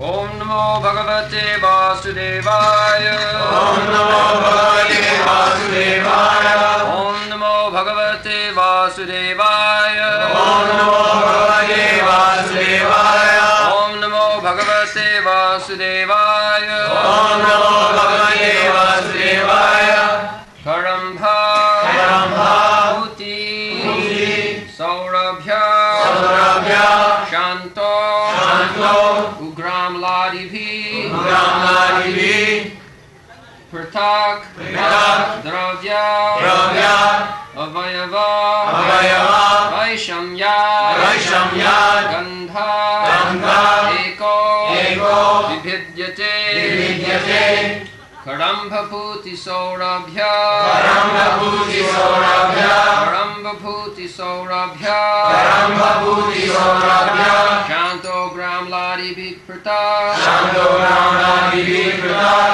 Om Namo Bhagavate Vasudevaya. Om Namo Bhagavate Vasudevaya. Om Namo Bhagavate Vasudevaya. Om Namo Bhagavate Vasudevaya. Om Namo Bhagavate Vasudevaya. Om Namo Bhagavate Vasudevaya. Karambha Bhuti Saurabhya Shanto Ugram Ladibhi Pratak Dravya Avayava Vaishamya Gandha Eko Vibhidyate Karambhabhuti Saurabhya Karambhabhuti Saurabhya Shanto Gram Ladibhi Pratak Shanto Gram Ladibhi Pratak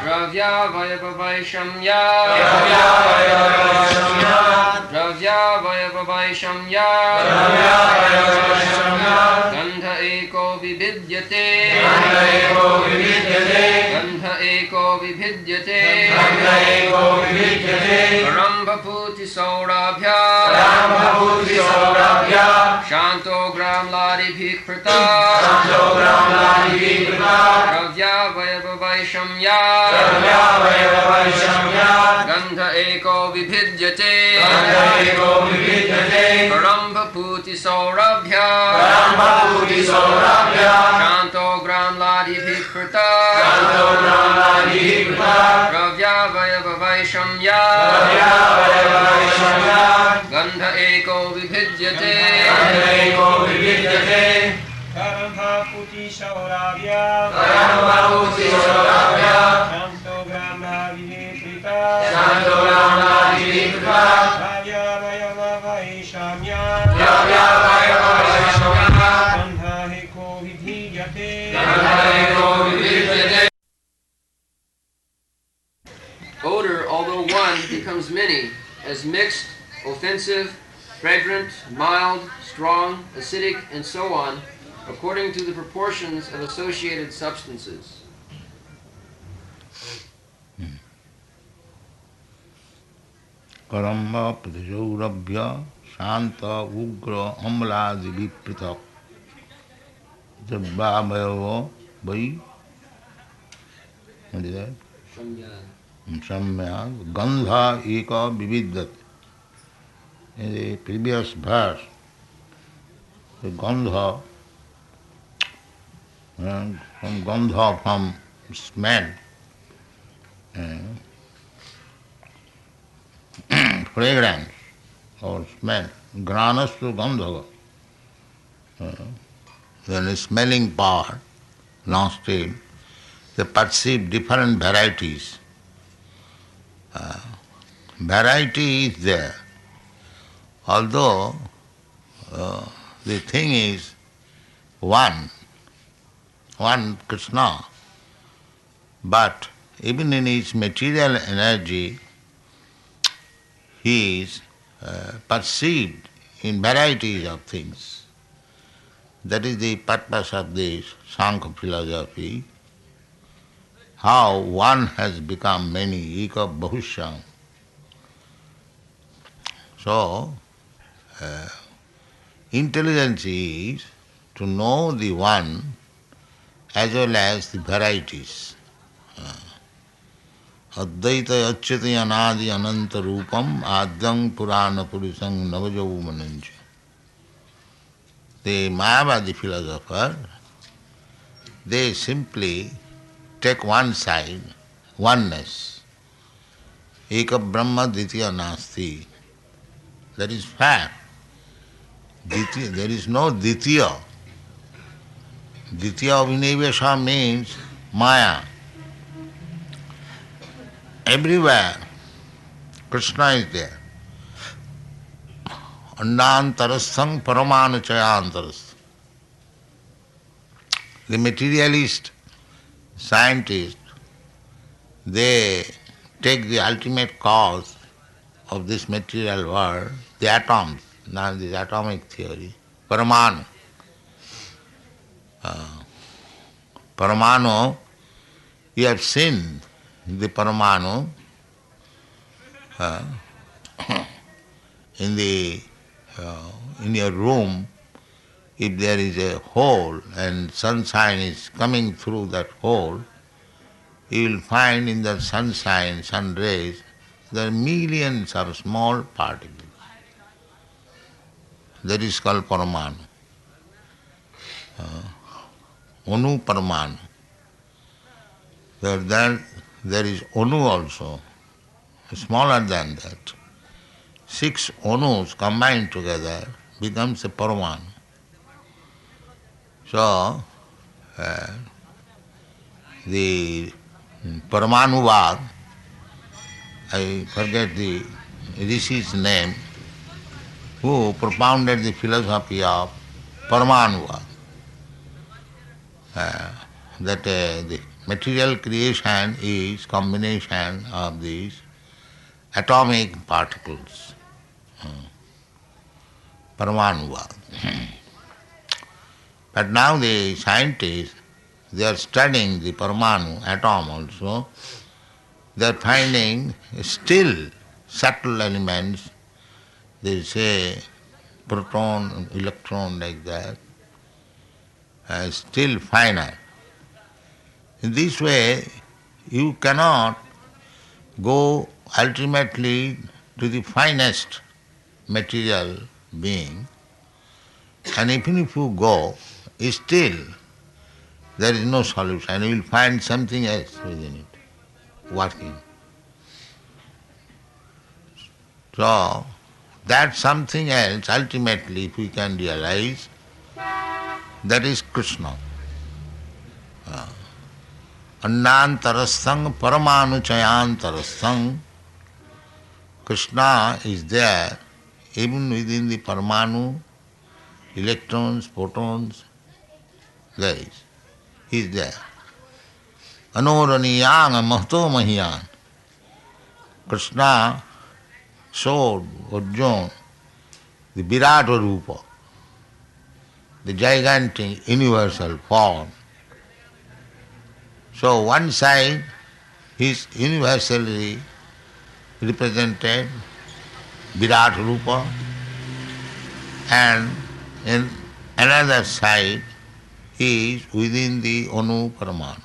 Dravya Vayava Vaishamya Gandha Eko Vibhidyate Karambhabhuti Saurabhya Shanto Gram Ladibhi Pratak Dravya Vayava Vaishamya Gandha Eko Vibhidyate Karambhabhuti Saurabhya Shanto Gram Ladibhi Pratak Dravya Vayava Vaishamya Gandha Eko Vibhidyate Karambhabhuti Saurabhya Shanto Gram Ladibhi Pratak Dravya Vayava Vaishamya Gandha Eko Vibhidyate. Odor, although one, becomes many, as mixed, offensive, fragrant, mild, strong, acidic, and so on, according to the proportions of associated substances. Karamba Pratijorabhya Shanta Ugra Amladi Vipritak Jabbabayavo Vai. What is that? Samya Gandha Eka Vividhat. In the previous verse, the Gandha, from Gandha, from smell, fragrance or smell, Granastu Gandhava. When the smelling power, nostril, they perceive different varieties. Variety is there, although the thing is one Krishna, but even in his material energy, he is perceived in varieties of things. That is the purpose of this Sankhya philosophy, how one has become many, eka bahusham. So, intelligence is to know the one as well as the varieties. Advaita achyati anadi ananta rupam adyam purana purisam navajaumanancha. The Mayavadi philosopher, they simply take one side, oneness. Eka Brahma Ditya Nasti. That is fact. There is no Ditya. Ditya Vinivesha means Maya. Everywhere Krishna is there. Andantarastham paramanuchayantarastham. The materialist, scientist, they take the ultimate cause of this material world, the atoms, now this atomic theory, Paramanu. Paramanu, you have seen the Paramanu in your room. If there is a hole and sunshine is coming through that hole, you will find in the sunshine, sun rays, there are millions of small particles. That is called Paramanu. Anu Paramanu. There is Anu also, smaller than that. 6 Anus combined together becomes a Paramanu. So, the Paramanuvad, I forget the Rishi's name, who propounded the philosophy of Paramanuvad, that the material creation is combination of these atomic particles, Paramanuvad. But now the scientists, they are studying the Paramanu atom also. They are finding still subtle elements. They say proton, electron, like that, still finer. In this way, you cannot go ultimately to the finest material being, and even if you go, still there is no solution. You will find something else within it working. So, that something else, ultimately, if we can realize, that is Krishna. Annantarasthang paramanu chayantarasthang. Krishna is there even within the Paramanu, electrons, photons, there is. He is there. Anoraniyang mahto mahiyan. Krishna showed Arjuna the Virata Rupa, the gigantic universal form. So one side is universally represented, Virata Rupa, and in another side is within the Anu Paramanu.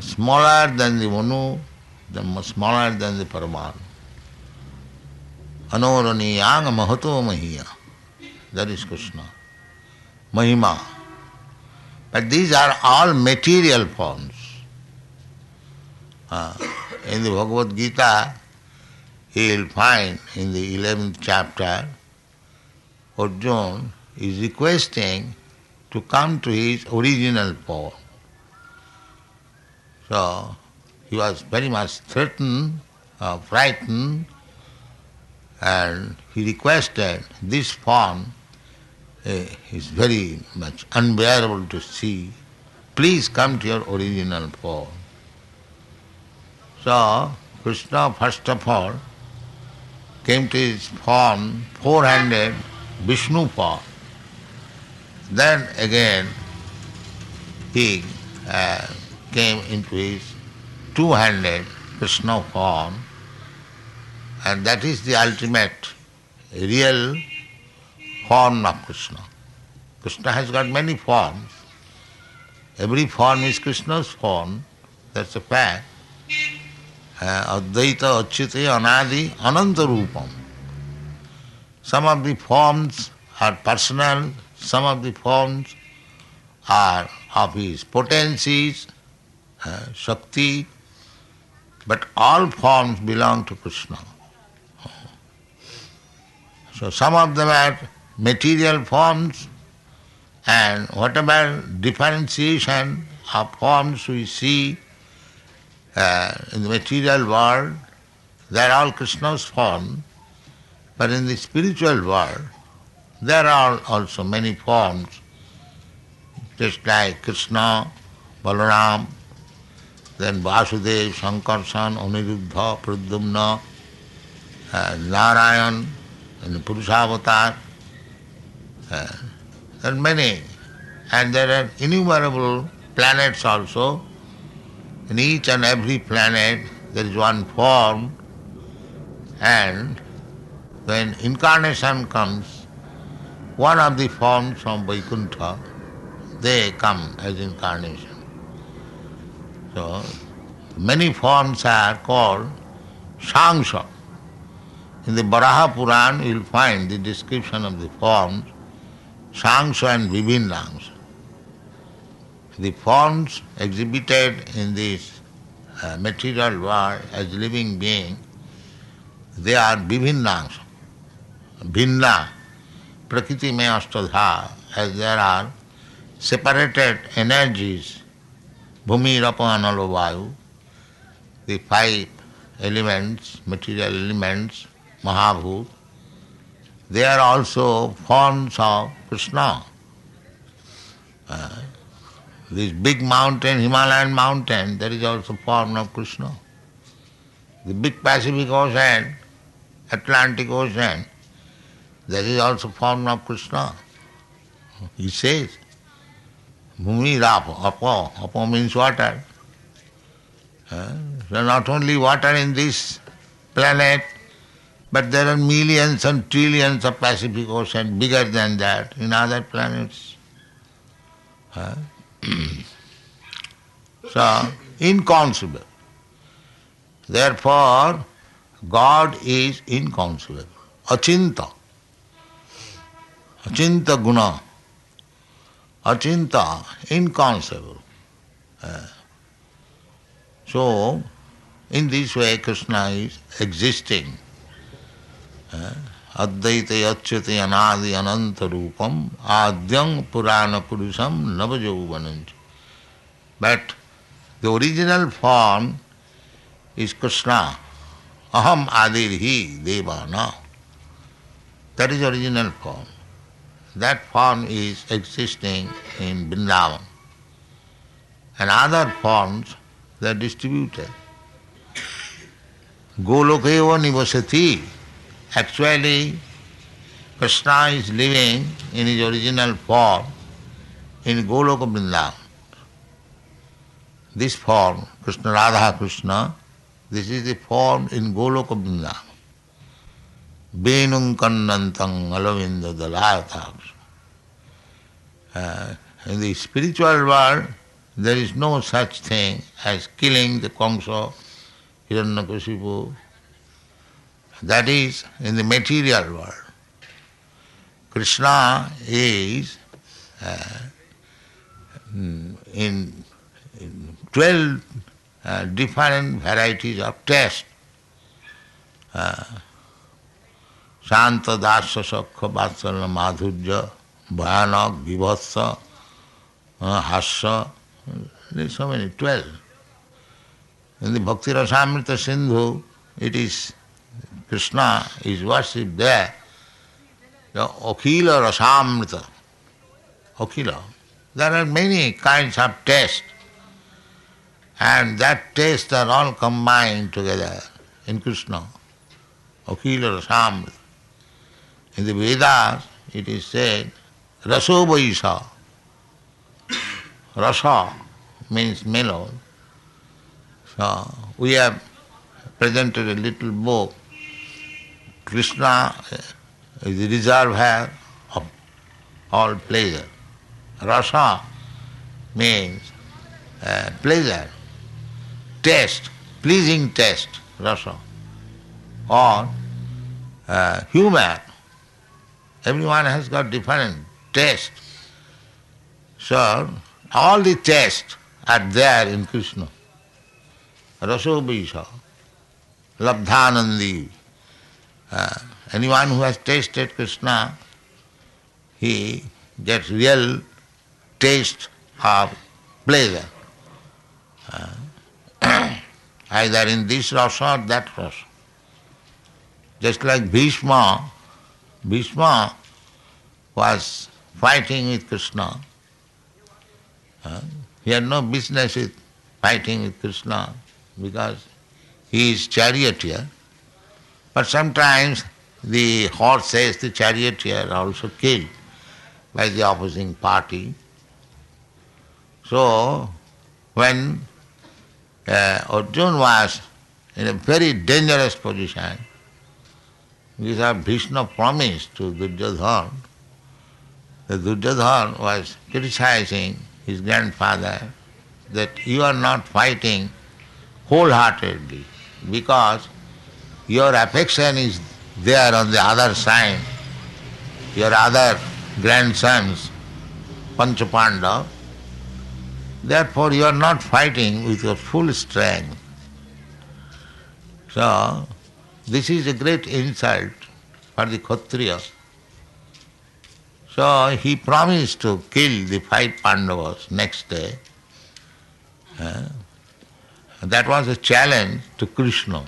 Smaller than the Anu, smaller than the Paramanu. Anoraniyang mahato mahiya. That is Krishna. Mahima. But these are all material forms. In the Bhagavad Gita, he will find in the 11th chapter, Arjuna is requesting to come to his original form. So, he was very much threatened, frightened, and he requested, this form is very much unbearable to see. Please come to your original form. So, Krishna first of all came to his form, 400 Vishnu form. Then again he came into his 200 Krishna form, and that is the ultimate, real form of Krishna. Krishna has got many forms. Every form is Krishna's form, that's a fact. Advaita Achyute Anadi Ananta Rupam. Some of the forms are personal, some of the forms are of his potencies, Shakti, but all forms belong to Krishna. So some of them are material forms, and whatever differentiation of forms we see in the material world, they are all Krishna's form, but in the spiritual world, there are also many forms, just like Krishna, Balaram, then Vasudeva, Sankarsan, Aniruddha, Pradyumna, Narayan, in the Purusavatar. There are many, and there are innumerable planets also. In each and every planet there is one form, and when incarnation comes, one of the forms from Vaikuntha, they come as incarnation. So, many forms are called Sangsha. In the Varaha Puran you will find the description of the forms Sangsha and Vibhinnangsha. The forms exhibited in this material world as living being, they are Vibhinnangsha. Bhinna, Prakriti me Ashtadha, as there are separated energies, Bhumi, Rapa, Analo, Vayu, the five elements, material elements, Mahabhut, they are also forms of Krishna. This big mountain, Himalayan mountain, that is also form of Krishna. The big Pacific Ocean, Atlantic Ocean, that is also form of Krishna. He says, Bhumi Rapo, Apo means water. So not only water in this planet, but there are millions and trillions of Pacific Ocean bigger than that in other planets. So, inconceivable. Therefore, God is inconceivable. Achinta. Achinta guna. Achinta, inconceivable. So, in this way Krishna is existing. Advaita yachyate anadi ananta rupam adyam purana purusham navajauvanancha. But the original form is Krishna. Aham adirhi devana. That is original form. That form is existing in Vrindavan. And other forms, they are distributed. Golokeva nivasati. Actually, Krishna is living in his original form in Goloka Vrindavan. This form, Krishna Radha Krishna, this is the form in Goloka Vrindavan. Venum kannantang alavinda dalayataks. In the spiritual world, there is no such thing as killing the Kamsa, Hiranyakashipu. That is in the material world. Krishna is in 12 different varieties of taste. Shanta, Dasya, Sakha, Vatsalya, Madhurya, Bhayanak, Vibhatsa, Hasya, there are so many, 12. In the Bhakti Rasamrita Sindhu, it is Krishna is worshipped there, the Akhila Rasamrita. Akhila. There are many kinds of taste, and that taste are all combined together in Krishna. Akhila Rasamrita. In the Vedas, it is said, Raso Vaisa. Rasa means mellow. So, we have presented a little book. Krishna is the reservoir of all pleasure. Rasa means pleasure, taste, pleasing taste, rasa. Or humor. Everyone has got different taste. So, all the tastes are there in Krishna. Raso Vaisa, Labdhanandi. Anyone who has tasted Krishna, he gets real taste of pleasure. Either in this rasa or that rasa. Just like Bhishma was fighting with Krishna. He had no business with fighting with Krishna because he is charioteer. But sometimes the horses, the charioteer are also killed by the opposing party. So, when Arjuna was in a very dangerous position, because Bhishma promised to Duryodhana, the Duryodhana was criticizing his grandfather that you are not fighting wholeheartedly because your affection is there on the other side, your other grandsons, Panchapanda. Therefore you are not fighting with your full strength. So, this is a great insult for the Kshatriya. So he promised to kill the 5 Pandavas next day. That was a challenge to Krishna.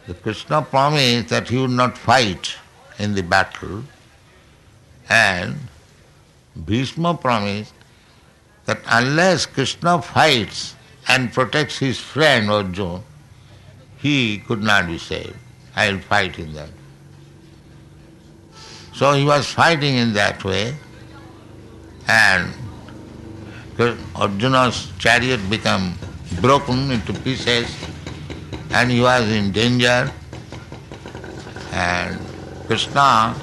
The Krishna promised that he would not fight in the battle, and Bhishma promised that unless Krishna fights and protects his friend Arjuna, he could not be saved. I will fight in that. So he was fighting in that way, and Arjuna's chariot became broken into pieces, and he was in danger. And Krishna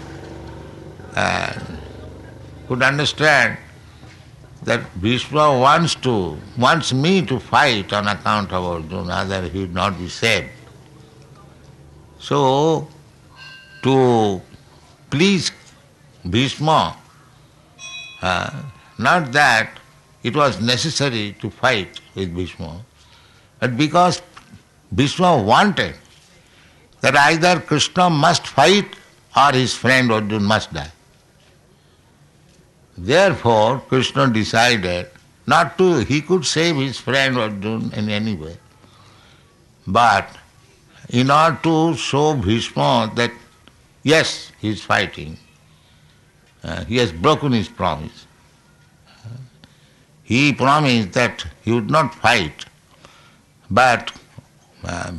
could understand that Bhishma wants me to fight on account of Arjuna, otherwise he would not be saved. So, to please Bhishma, not that it was necessary to fight with Bhishma, but because Bhishma wanted that either Krishna must fight or his friend Arjuna must die. Therefore, Krishna decided not to, he could save his friend Arjuna in any way, but in order to show Bhishma that yes, he is fighting, he has broken his promise. He promised that he would not fight, but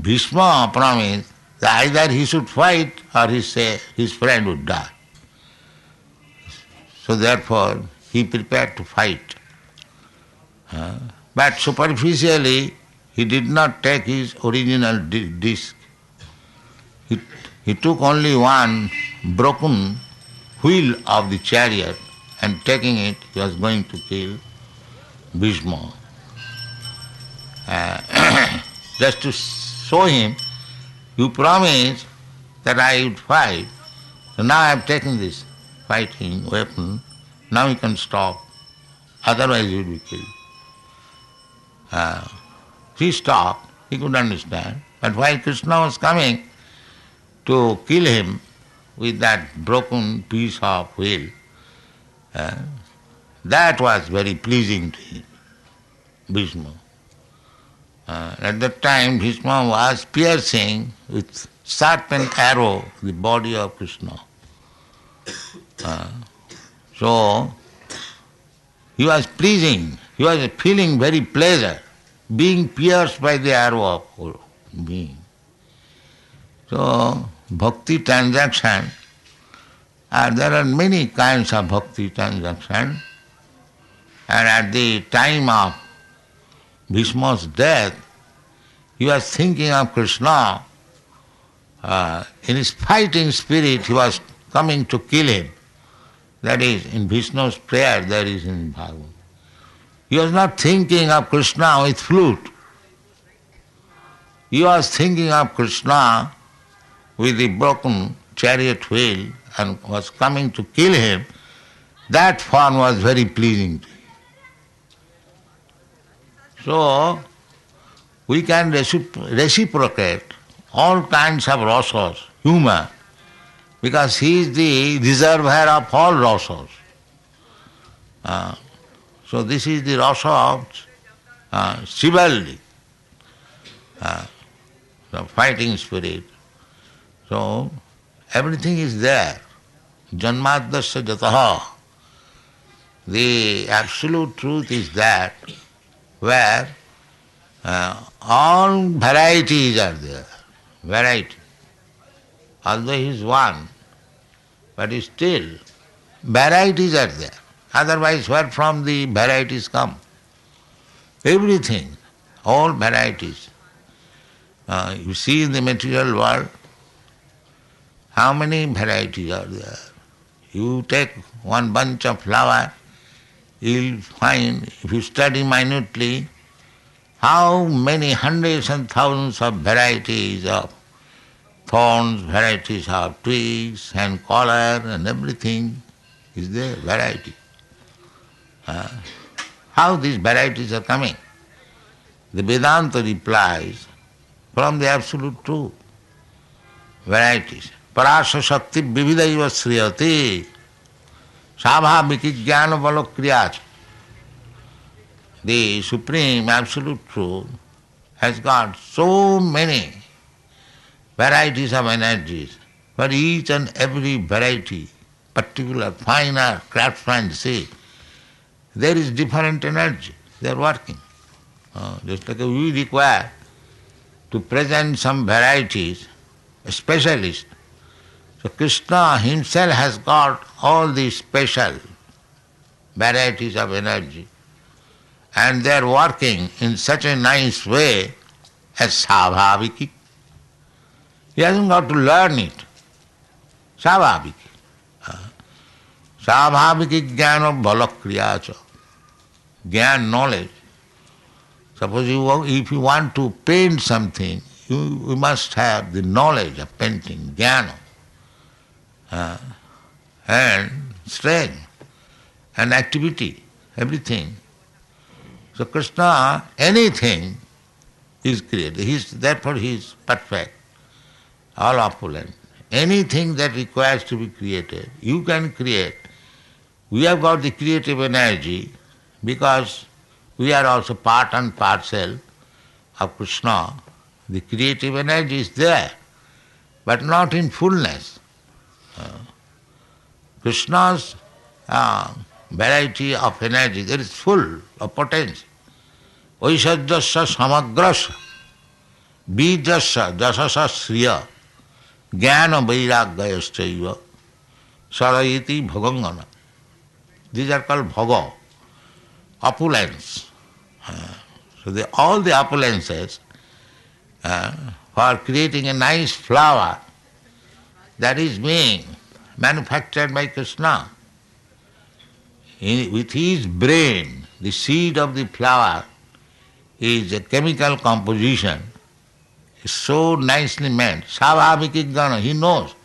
Bhishma promised that either he should fight or his friend would die. So therefore, he prepared to fight. But superficially, he did not take his original disc. He took only one broken wheel of the chariot, and taking it, he was going to kill Bhishma. Just to show him, you promised that I would fight, so now I have taken this fighting weapon, now you can stop, otherwise you will be killed. He stopped, he could understand, but while Krishna was coming to kill him with that broken piece of wheel, that was very pleasing to him, Bhishma. At that time, Bhishma was piercing with sharpened arrow the body of Krishna. So, he was pleasing, he was feeling very pleasure, being pierced by the arrow of being. So, bhakti transaction, there are many kinds of bhakti transaction, and at the time of Bhishma's death, he was thinking of Krishna. In his fighting spirit, he was coming to kill him. That is, in Vishnu's prayer, there is in Bhagavad. He was not thinking of Krishna with flute. He was thinking of Krishna with the broken chariot wheel and was coming to kill him. That form was very pleasing to him. So, we can reciprocate all kinds of rasas, humor, because he is the reservoir of all rasas. So this is the rasa of chivalry, the fighting spirit. So everything is there. Janmadasya jataha. The absolute truth is that where all varieties are there. Variety. although he is one, but still varieties are there. Otherwise, where from the varieties come? Everything, all varieties. You see in the material world, how many varieties are there? You take one bunch of flower, you'll find, if you study minutely, how many hundreds and thousands of varieties of thorns, varieties of twigs and color and everything is there, variety. How these varieties are coming? The Vedanta replies from the absolute truth. Varieties. Parasha Shakti Vividaiva Sriyati Sabhaviki Jnana Balokriyach. The Supreme Absolute Truth has got so many varieties of energies. For each and every variety, particular finer craftsmanship, there is different energy. They are working. Just like we require to present some varieties, a specialist. So Krishna himself has got all these special varieties of energy, and they are working in such a nice way as Savhaviki. He hasn't got to learn it. Savhaviki. Savhaviki jnana balakriyacha. Jnana, knowledge. Suppose if you want to paint something, you must have the knowledge of painting, jnana, and strength, and activity, everything. So Krishna, anything is created. Therefore he is perfect, all opulent. Anything that requires to be created, you can create. We have got the creative energy because we are also part and parcel of Krishna. The creative energy is there, but not in fullness. Krishna's variety of energy, there is full of potential. Vaishajyasya samagrasya, bijasya dasasya sriya, jnana vairagyayasya sarayati bhagangana. These are called bhaga, opulence. So all the opulences for creating a nice flower that is being manufactured by Krishna. With his brain, the seed of the flower is a chemical composition. It's so nicely made. Savhaviki jnana, he knows.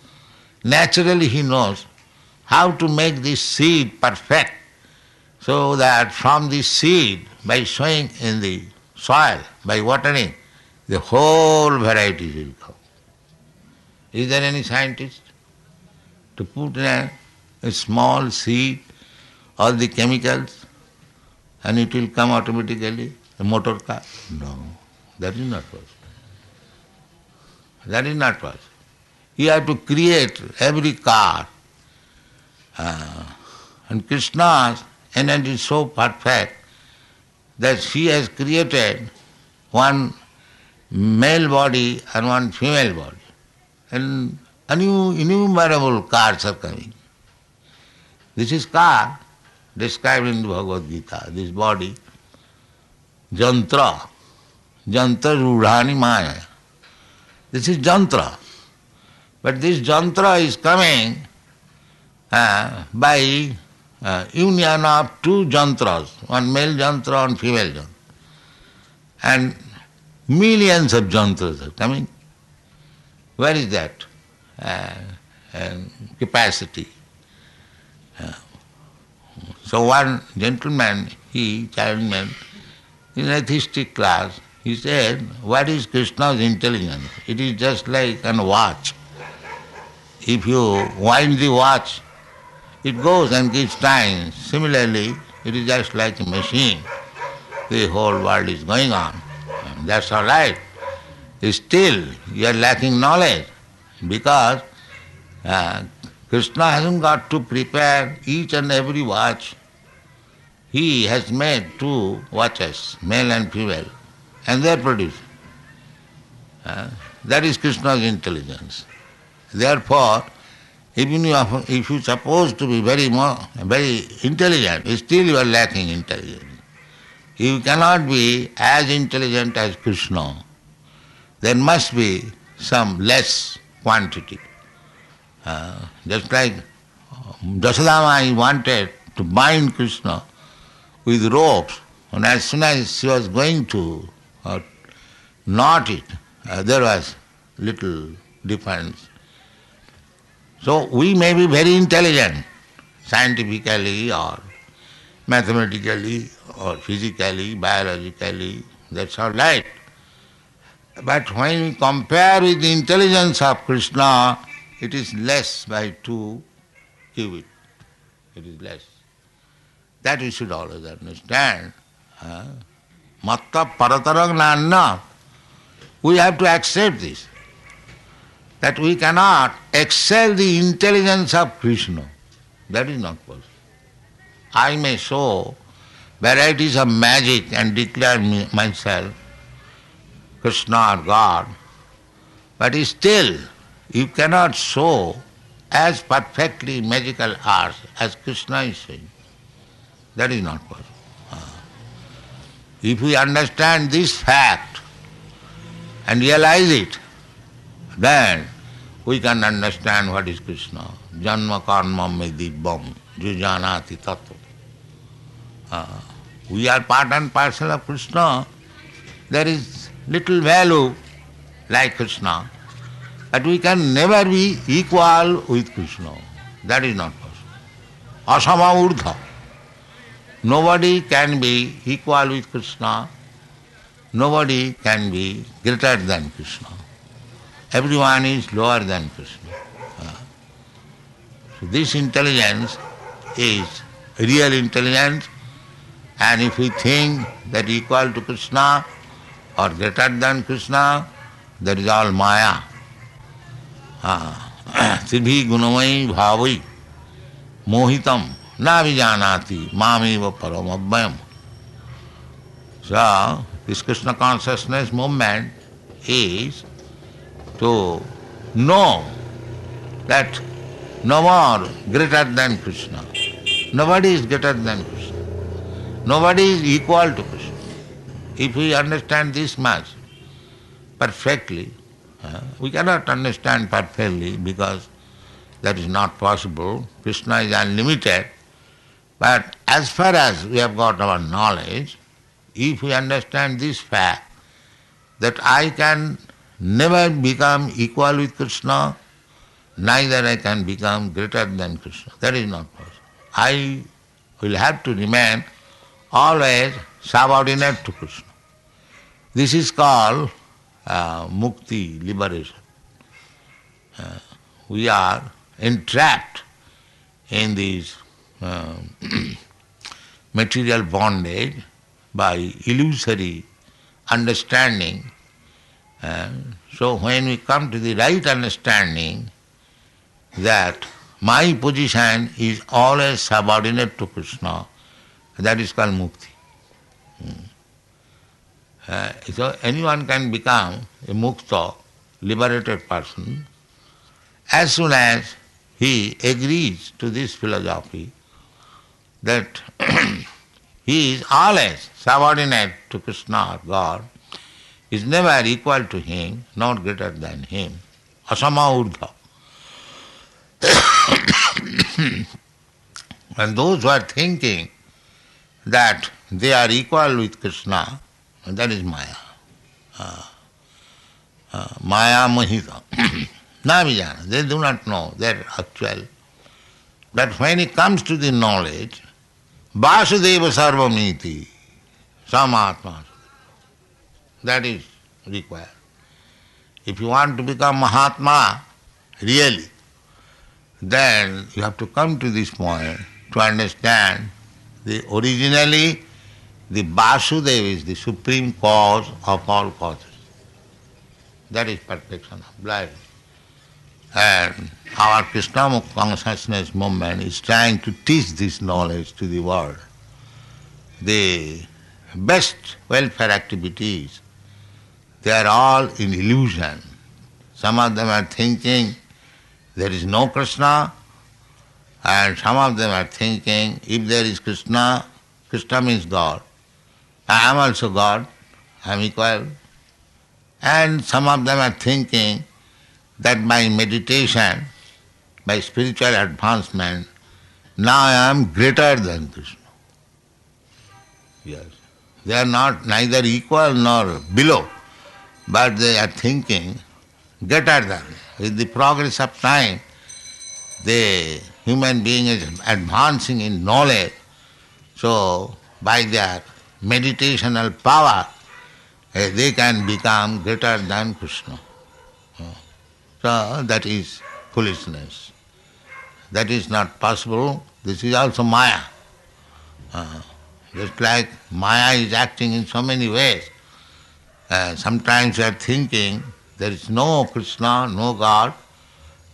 Naturally he knows how to make this seed perfect, so that from this seed, by sowing in the soil, by watering, the whole varieties will come. Is there any scientist to put in a small seed all the chemicals and it will come automatically, a motor car? No, that is not possible. That is not possible. You have to create every car. And Krishna's energy is so perfect that she has created one male body and one female body. And innumerable cars are coming. This is car, described in the Bhagavad Gita, this body, jantra, jantra rudhani maya. This is jantra. But this jantra is coming by union of two jantras, one male jantra and female jantra. And millions of jantras are coming. Where is that capacity? So one gentleman, child man, in atheistic class, he said, what is Krishna's intelligence? It is just like a watch. If you wind the watch, it goes and gives time. Similarly, it is just like a machine. The whole world is going on. That's all right. Still, you are lacking knowledge because Krishna hasn't got to prepare each and every watch. He has made two watches, male and female, and they are produced. That is Krishna's intelligence. Therefore, even if you suppose to be very intelligent, still you are lacking intelligence. You cannot be as intelligent as Krishna. There must be some less quantity. Just like Jasodama wanted to bind Krishna with ropes, and as soon as she was going to knot it, there was little difference. So we may be very intelligent, scientifically or mathematically or physically, biologically, that's all right. But when we compare with the intelligence of Krishna, it is less by 2 cubits. It is less. That we should always understand. Matta paratarang nanna. We have to accept this. That we cannot excel the intelligence of Krishna. That is not possible. I may show varieties of magic and declare myself Krishna or God, but still you cannot show as perfectly magical arts as Krishna is showing. That is not possible. If we understand this fact and realize it, then we can understand what is Krishna. Janma karma me dibbam jujanati tattva. We are part and parcel of Krishna. There is little value like Krishna, but we can never be equal with Krishna. That is not possible. Asama urdha. Nobody can be equal with Krishna. Nobody can be greater than Krishna. Everyone is lower than Krishna. So this intelligence is real intelligence, and if we think that equal to Krishna or greater than Krishna, that is all Maya. Sibhi gunamai bhavai mohitam na vijanati mameva paramabhyam. So, this Krishna consciousness movement is to know that no more greater than Krishna. Nobody is greater than Krishna. Nobody is equal to Krishna. If we understand this much perfectly, we cannot understand perfectly because that is not possible. Krishna is unlimited. But as far as we have got our knowledge, if we understand this fact that I can never become equal with Krishna, neither I can become greater than Krishna. That is not possible. I will have to remain always subordinate to Krishna. This is called mukti, liberation. We are entrapped in this material bondage by illusory understanding. So when we come to the right understanding that my position is always subordinate to Krishna, that is called mukti. So anyone can become a mukta, liberated person, as soon as he agrees to this philosophy that he is always subordinate to Krishna or God, is never equal to him, not greater than him. Asama urdha. And those who are thinking that they are equal with Krishna, that is Maya. Maya mohita. Na vijana. They do not know their actual. But when it comes to the knowledge, Vasudeva sarvamiti, samatma, that is required. If you want to become Mahatma, really, then you have to come to this point to understand originally the Vasudeva is the supreme cause of all causes. That is perfection of life. And our Krishna consciousness movement is trying to teach this knowledge to the world. The best welfare activities, they are all in illusion. Some of them are thinking there is no Krishna, and some of them are thinking, if there is Krishna, Krishna means God. I am also God, I am equal. And some of them are thinking that by meditation, by spiritual advancement, now I am greater than Krishna. Yes. They are not neither equal nor below, but they are thinking greater than. With the progress of time, the human being is advancing in knowledge, so by their meditational power, they can become greater than Krishna. So that is foolishness. That is not possible. This is also Maya. Just like Maya is acting in so many ways. Sometimes you are thinking there is no Krishna, no God.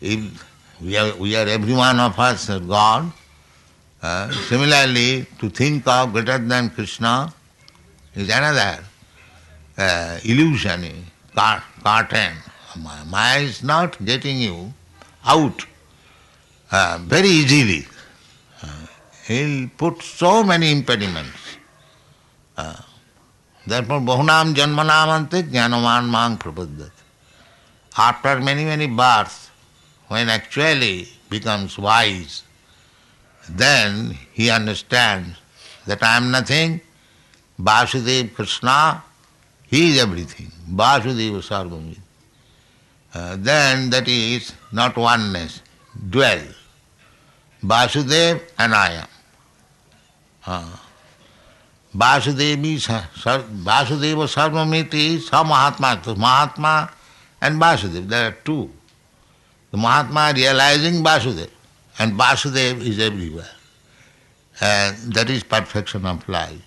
If we are every one of us God. Similarly, to think of greater than Krishna is another illusion, curtain. Maya is not getting you out very easily. He'll put so many impediments. Therefore, bahunam janmanamante jnanaman mang prapadyate. After many, many births, when actually becomes wise, then he understands that I am nothing, Vasudeva Krishna, he is everything, Vasudeva Sarvamiti. Then that is not oneness, dual. Vasudeva and I am. Vasudeva Sarvamiti, Sa Mahatma. So Mahatma and Vasudeva, there are two. The Mahatma realizing Vasudeva, and Vasudeva is everywhere. And that is perfection of life.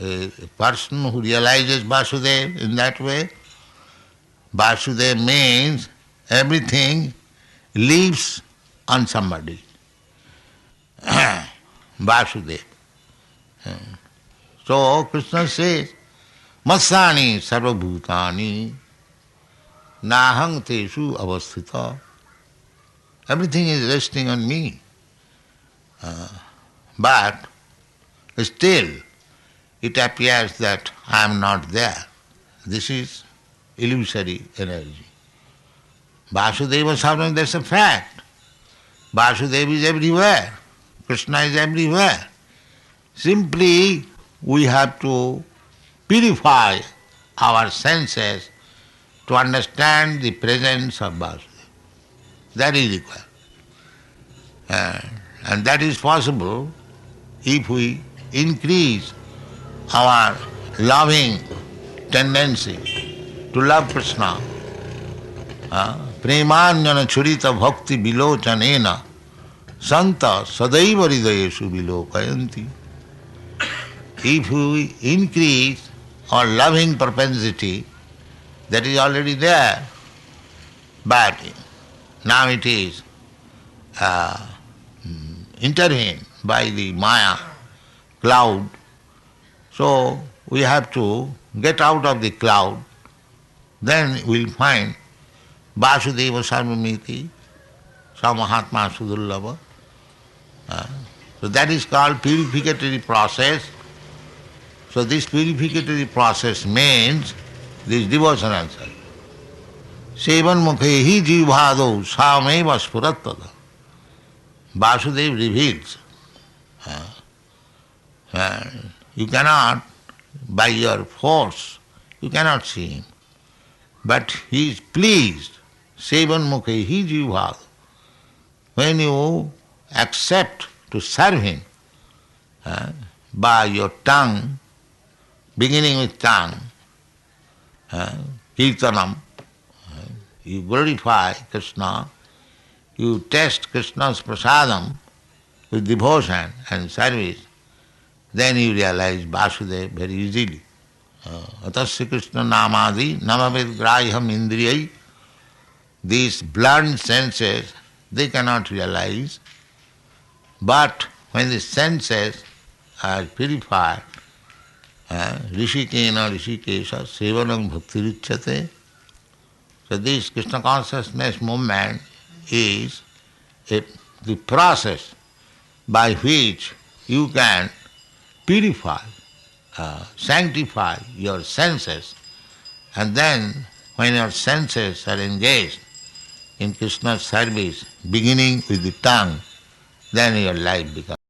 A person who realizes Vasudeva in that way, Vasudeva means everything lives on somebody. Vasudeva. So Krishna says, Matsani sarvabhutani nahang teshu avasthita. Everything is resting on me. But still it appears that I am not there. This is illusory energy. Vasudeva Sarvamiti, that's a fact. Vasudeva is everywhere. Krishna is everywhere. Simply we have to purify our senses to understand the presence of Vasudeva. That is required. And that is possible if we increase our loving tendency to love Krishna. Premanyana churita bhakti vilochanena santa sadaiva hridayeshu vilokayanti. If we increase our loving propensity, that is already there, but now it is intervened by the Maya cloud. So we have to get out of the cloud. Then we'll find Vasudeva Sarvamiti, Sa Mahatma Sudullabha. So that is called purificatory process. So this purificatory process means this devotional service. Sevan mukhehi jivhado sameva spurattada. Vasudeva reveals. You cannot, by your force, you cannot see him. But he is pleased. Sevan mukhehi jivhado. When you accept to serve him by your tongue, beginning with tongue, kirtanam, you glorify Krishna, you taste Krishna's prasadam with devotion and service, then you realize Vasudeva very easily. Atasya Krishna namadi namavid graham indriyai. These blunt senses, they cannot realize, but when the senses are purified, rishikena rishikesha sevanam bhakti richate. So this Krishna consciousness movement is the process by which you can purify, sanctify your senses, and then when your senses are engaged in Krishna's service, beginning with the tongue, then your life becomes